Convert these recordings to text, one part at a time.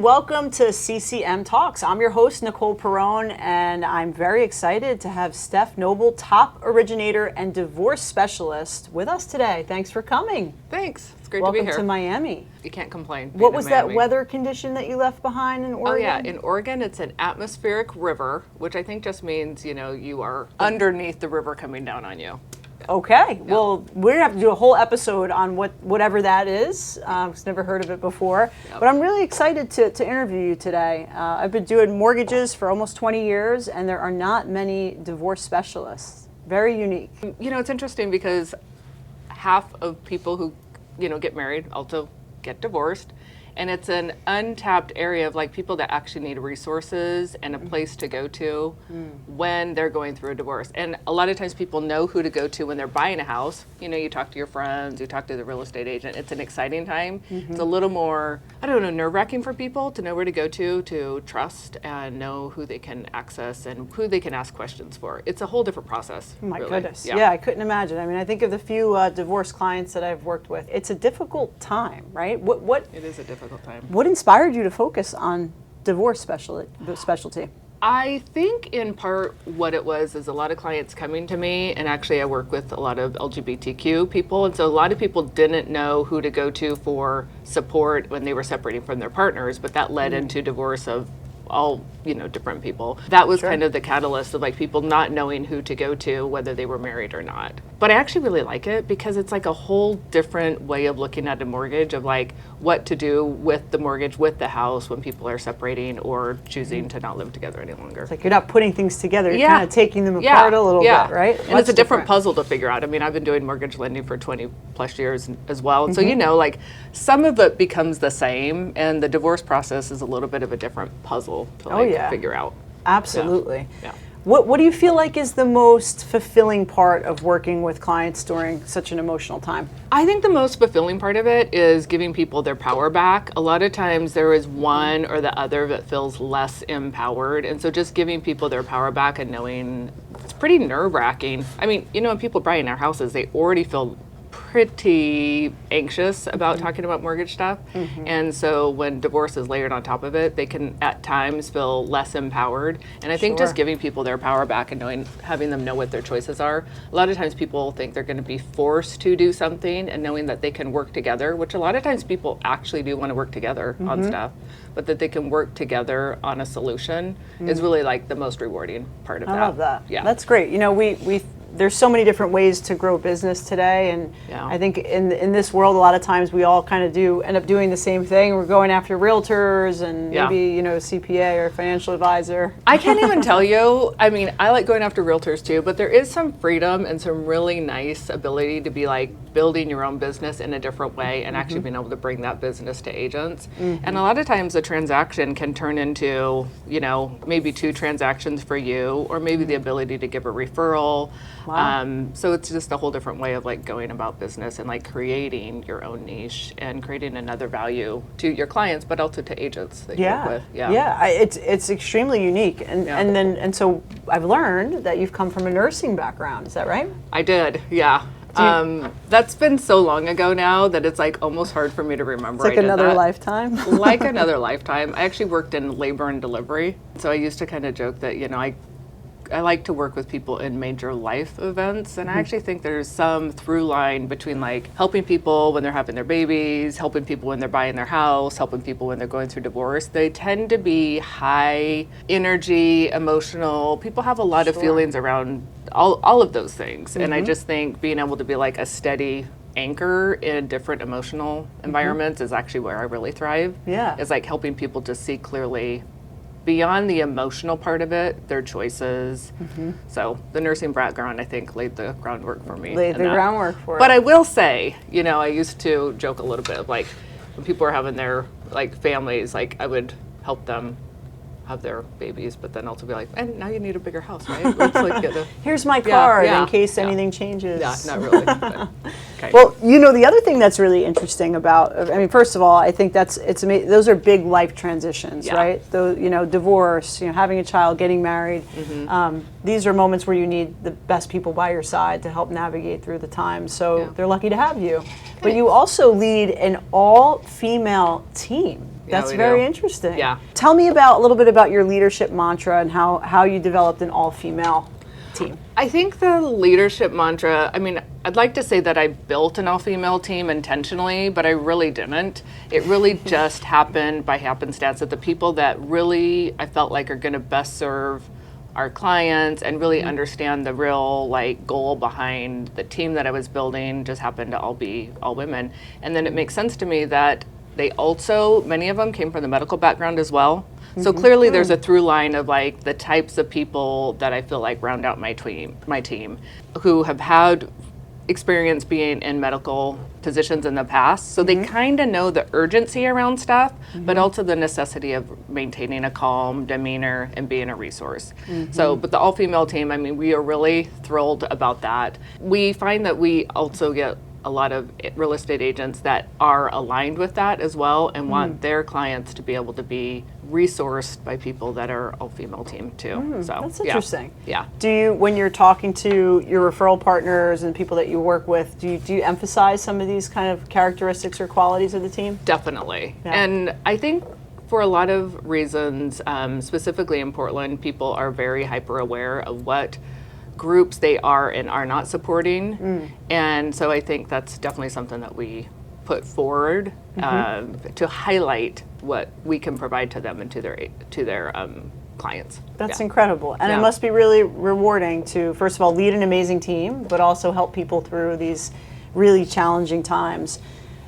and welcome to CCM Talks. I'm your host, Nicole Perrone, and I'm very excited to have Steph Noble, top originator and divorce specialist, with us today. Thanks for coming. Thanks. It's great Welcome to be here. to Miami. You can't complain. What was that weather condition that you left behind in Oregon? Oh yeah, in Oregon it's an atmospheric river, which I think just means, you are underneath the river coming down on you. Okay, well, we're gonna have to do a whole episode on whatever that is. I've never heard of it before, but I'm really excited to interview you today. I've been doing mortgages for almost 20 years, and there are not many divorce specialists. Very unique. It's interesting because half of people who, get married also get divorced. And it's an untapped area of people that actually need resources and a place to go to when they're going through a divorce. And a lot of times people know who to go to when they're buying a house. You talk to your friends, you talk to the real estate agent. It's an exciting time. It's a little more, nerve-wracking for people to know where to go to trust and know who they can access and who they can ask questions for. It's a whole different process. My really. goodness. Yeah, I couldn't imagine. I mean, I think of the few divorce clients that I've worked with. It's a difficult time, right? It is a difficult time. What inspired you to focus on divorce specialty? I think in part what it was is a lot of clients coming to me, and actually I work with a lot of LGBTQ people, and so a lot of people didn't know who to go to for support when they were separating from their partners, but that led into divorce of all different people. That was kind of the catalyst of people not knowing who to go to, whether they were married or not. But I actually really like it because it's a whole different way of looking at a mortgage, of what to do with the mortgage, with the house when people are separating or choosing to not live together any longer. It's you're not putting things together, you're kind of taking them apart a little bit, right? And it's a different puzzle to figure out. I mean, I've been doing mortgage lending for 20 plus years as well. And so, some of it becomes the same, and the divorce process is a little bit of a different puzzle to figure out. Absolutely. Yeah. What do you feel like is the most fulfilling part of working with clients during such an emotional time? I think the most fulfilling part of it is giving people their power back. A lot of times there is one or the other that feels less empowered. And so just giving people their power back and knowing it's pretty nerve-wracking. I mean, when people are buying their houses, they already feel pretty anxious about talking about mortgage stuff. And so when divorce is layered on top of it, they can at times feel less empowered. And I think just giving people their power back and having them know what their choices are. A lot of times people think they're going to be forced to do something, and knowing that they can work together, which a lot of times people actually do want to work together on stuff, but that they can work together on a solution is really the most rewarding part of that. I love that. Yeah. That's great. There's so many different ways to grow business today, and I think in this world, a lot of times we all kind of end up doing the same thing. We're going after realtors and maybe a CPA or a financial advisor. I can't even tell you. I mean, I like going after realtors too, but there is some freedom and some really nice ability to be building your own business in a different way and actually being able to bring that business to agents. And a lot of times a transaction can turn into, maybe 2 transactions for you, or maybe the ability to give a referral. Wow. So it's just a whole different way of going about business and creating your own niche and creating another value to your clients, but also to agents that you work with. It's extremely unique, and so I've learned that you've come from a nursing background. Is that right? I did, yeah. That's been so long ago now that it's almost hard for me to remember. It's another lifetime. Like another lifetime. I actually worked in labor and delivery, so I used to kind of joke that I like to work with people in major life events, and I actually think there's some through line between helping people when they're having their babies, helping people when they're buying their house, helping people when they're going through divorce. They tend to be high energy, emotional. People have a lot of feelings around all of those things, and I just think being able to be a steady anchor in different emotional environments is actually where I really thrive. Yeah. It's helping people to see clearly beyond the emotional part of it, their choices. So the nursing background, I think, laid the groundwork for me. Laid the groundwork for it. But I will say, I used to joke a little bit of when people were having their families, I would help them have their babies, but then also be and now you need a bigger house, right? Let's get here's my card in case anything changes. Yeah, not really. Well, the other thing that's really interesting about, I mean, first of all, I think it's amazing. Those are big life transitions, right? Divorce, having a child, getting married. These are moments where you need the best people by your side to help navigate through the time. So they're lucky to have you. But you also lead an all-female team. That's very interesting. Yeah. Tell me a little bit about your leadership mantra and how you developed an all-female team. I think the leadership mantra, I mean, I'd like to say that I built an all-female team intentionally, but I really didn't. It really just happened by happenstance that the people that really I felt like are going to best serve our clients and really understand the real goal behind the team that I was building just happened to all be all women. And then it makes sense to me that they also, many of them came from the medical background as well. So clearly there's a through line of the types of people that I feel like round out my team who have had experience being in medical positions in the past. So they kind of know the urgency around stuff, but also the necessity of maintaining a calm demeanor and being a resource. But the all-female team, I mean, we are really thrilled about that. We find that we also get a lot of real estate agents that are aligned with that as well and want their clients to be able to be resourced by people that are all-female team too. So that's interesting. Yeah. Do you, when you're talking to your referral partners and people that you work with, do you emphasize some of these kind of characteristics or qualities of the team? Definitely. Yeah. And I think for a lot of reasons, specifically in Portland, people are very hyper aware of what groups they are and are not supporting. And so I think that's definitely something that we put forward to highlight what we can provide to them and to their clients. That's incredible. And it must be really rewarding to, first of all, lead an amazing team, but also help people through these really challenging times.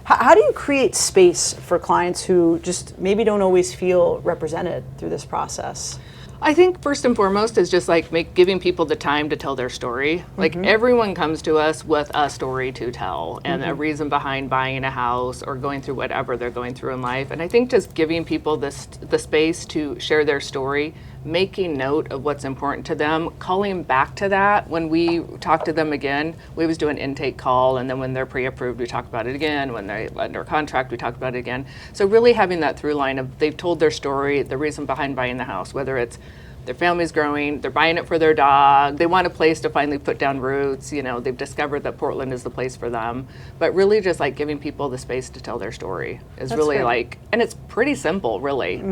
How do you create space for clients who just maybe don't always feel represented through this process? I think first and foremost is just giving people the time to tell their story. Everyone comes to us with a story to tell and a reason behind buying a house or going through whatever they're going through in life. And I think just giving people the space to share their story, making note of what's important to them, calling back to that. When we talk to them again, we always do an intake call, and then when they're pre-approved, we talk about it again. When they're under contract, we talk about it again. So really having that through line of they've told their story, the reason behind buying the house, whether it's their family's growing, they're buying it for their dog, they want a place to finally put down roots, they've discovered that Portland is the place for them. But really just giving people the space to tell their story is That's really great. And it's pretty simple, really.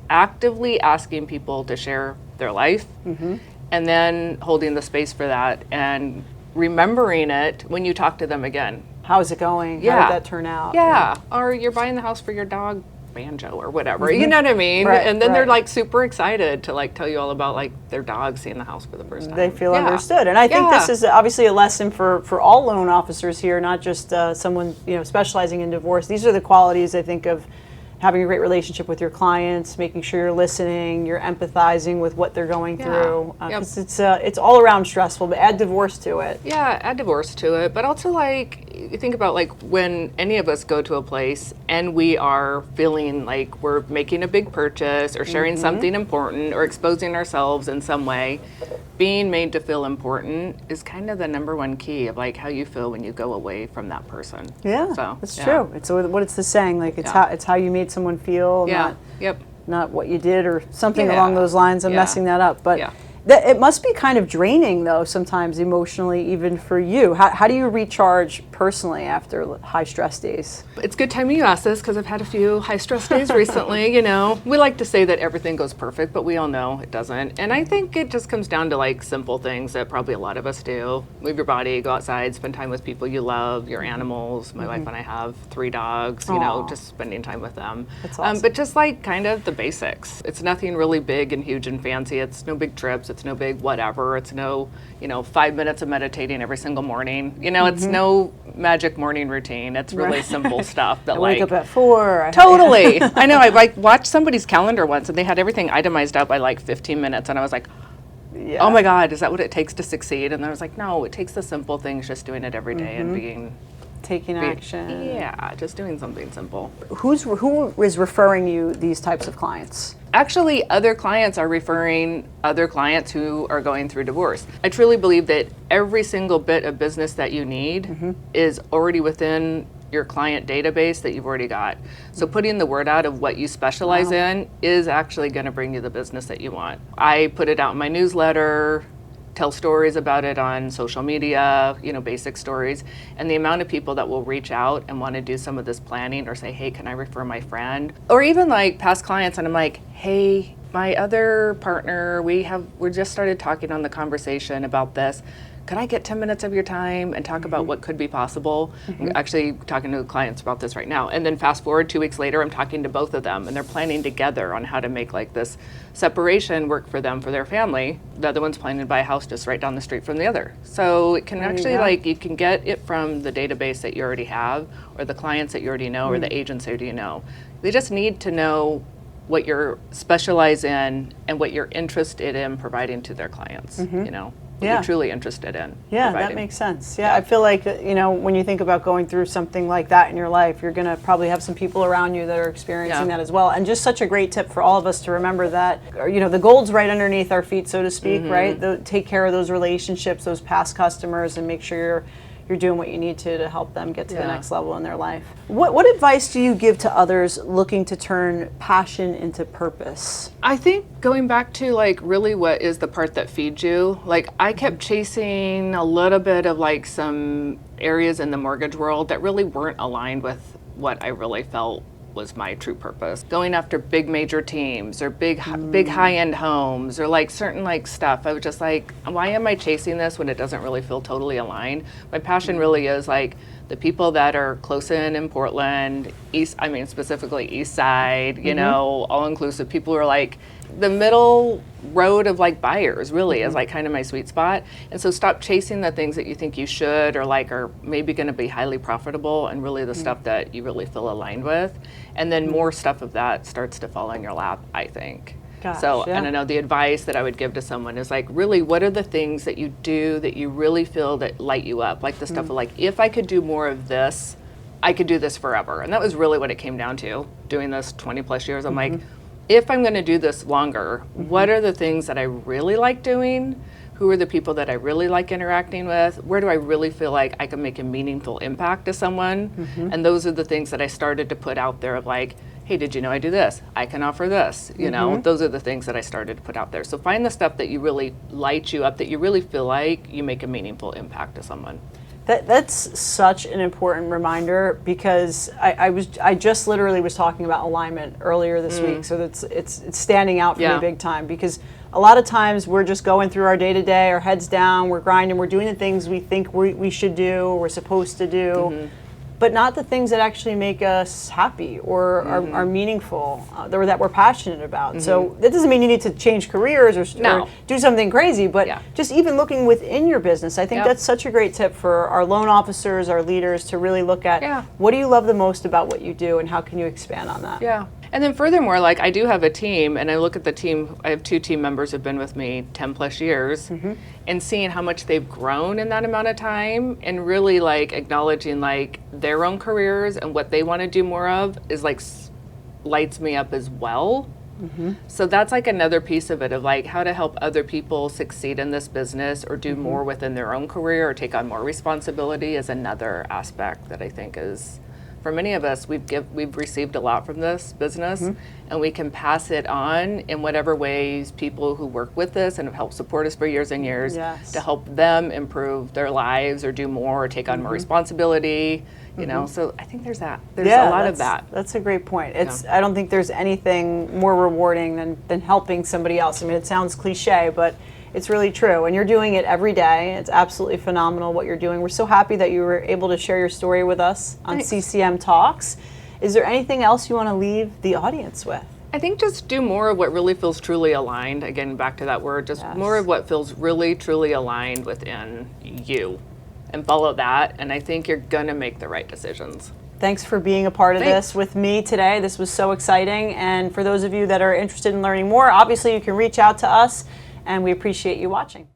Actively asking people to share their life and then holding the space for that and remembering it when you talk to them again. How is it going? How did that turn out? Yeah. Or you're buying the house for your dog, Banjo, or whatever. You know what I mean? Right, and then they're super excited to tell you all about their dog seeing the house for the first time. They feel understood. And I think this is obviously a lesson for all loan officers here, not just someone specializing in divorce. These are the qualities I think of having a great relationship with your clients, making sure you're listening, you're empathizing with what they're going through. Because it's all around stressful, but add divorce to it. Yeah, add divorce to it. But also you think about when any of us go to a place and we are feeling like we're making a big purchase or sharing something important or exposing ourselves in some way, being made to feel important is kind of the number one key of how you feel when you go away from that person. Yeah, so, that's true. It's what it's the saying, it's how you made someone feel, not what you did or something along those lines. I'm messing that up, but it must be kind of draining though sometimes emotionally, even for you. How do you recharge personally after high stress days? It's good timing you ask this because I've had a few high stress days recently. We like to say that everything goes perfect, but we all know it doesn't. And I think it just comes down to simple things that probably a lot of us do. Move your body, go outside, spend time with people you love, your animals. My wife and I have 3 dogs, just spending time with them. That's awesome. But just kind of the basics. It's nothing really big and huge and fancy. It's no big trips. It's no big whatever. It's no, 5 minutes of meditating every single morning. It's no magic morning routine. It's really simple stuff that I wake up at 4. Totally. I know. I watched somebody's calendar once and they had everything itemized out by 15 minutes and I was like, oh my God, is that what it takes to succeed? And I was like, no, it takes the simple things, just doing it every day and being taking action. Yeah, just doing something simple. Who is referring you these types of clients? Actually, other clients are referring other clients who are going through divorce. I truly believe that every single bit of business that you need is already within your client database that you've already got. So putting the word out of what you specialize in is actually going to bring you the business that you want. I put it out in my newsletter, tell stories about it on social media, basic stories, and the amount of people that will reach out and want to do some of this planning or say, hey, can I refer my friend? Or even like past clients, and I'm like, hey, my other partner, we just started talking on the conversation about this. Could I get 10 minutes of your time and talk about what could be possible? I'm actually talking to clients about this right now. And then fast forward 2 weeks later, I'm talking to both of them, and they're planning together on how to make like this separation work for them, for their family. The other one's planning to buy a house just right down the street from the other. So it can actually you can get it from the database that you already have, or the clients that you already know, or the agents that you know. They just need to know what you're specialized in and what you're interested in providing to their clients, what you're truly interested in. Yeah, that makes sense. Yeah, I feel like, when you think about going through something like that in your life, you're going to probably have some people around you that are experiencing that as well. And just such a great tip for all of us to remember that, the gold's right underneath our feet, so to speak, right? Take care of those relationships, those past customers, and make sure you're doing what you need to help them get to the next level in their life. What advice do you give to others looking to turn passion into purpose? I think going back to really what is the part that feeds you. I kept chasing a little bit of some areas in the mortgage world that really weren't aligned with what I really felt was my true purpose. Going after big major teams or big high-end homes or certain stuff. I was just why am I chasing this when it doesn't really feel totally aligned? My passion really is the people that are close in Portland, specifically East Side, all-inclusive. People who are the middle road of buyers really is kind of my sweet spot. And so stop chasing the things that you think you should or are maybe going to be highly profitable, and really the stuff that you really feel aligned with. And then more stuff of that starts to fall in your lap, I think. Gosh, and I know the advice that I would give to someone is really, what are the things that you do that you really feel that light you up? The stuff of if I could do more of this, I could do this forever. And that was really what it came down to, doing this 20 plus years. I'm if I'm going to do this longer, what are the things that I really like doing? Who are the people that I really like interacting with? Where do I really feel like I can make a meaningful impact to someone? And those are the things that I started to put out there of hey, did you know I do this? I can offer this. Those are the things that I started to put out there. So find the stuff that you really light you up, that you really feel like you make a meaningful impact to someone. That's such an important reminder, because I just literally was talking about alignment earlier this week, so it's standing out for me big time, because a lot of times we're just going through our day-to-day, our heads down, we're grinding, we're doing the things we think we should do, we're supposed to do, but not the things that actually make us happy or are meaningful, or that we're passionate about. So that doesn't mean you need to change careers or do something crazy, but just even looking within your business, I think that's such a great tip for our loan officers, our leaders, to really look at what do you love the most about what you do, and how can you expand on that? Yeah. And then furthermore, I do have a team, and I look at the team, I have 2 team members who've been with me 10 plus years, and seeing how much they've grown in that amount of time, and really acknowledging their own careers and what they want to do more of is lights me up as well. So that's another piece of it, of how to help other people succeed in this business or do more within their own career or take on more responsibility is another aspect that I think is, for many of us, we've received a lot from this business, and we can pass it on in whatever ways people who work with us and have helped support us for years and years to help them improve their lives or do more or take on more responsibility. So I think there's a lot of that. That's a great point. I don't think there's anything more rewarding than helping somebody else. It sounds cliche, but it's really true, and you're doing it every day. It's absolutely phenomenal what you're doing. We're so happy that you were able to share your story with us on CCM Talks. Is there anything else you want to leave the audience with? I think just do more of what really feels truly aligned. Again, back to that word, just more of what feels really, truly aligned within you, and follow that, and I think you're going to make the right decisions. Thanks for being a part of this with me today. This was so exciting, and for those of you that are interested in learning more, obviously you can reach out to us, and we appreciate you watching.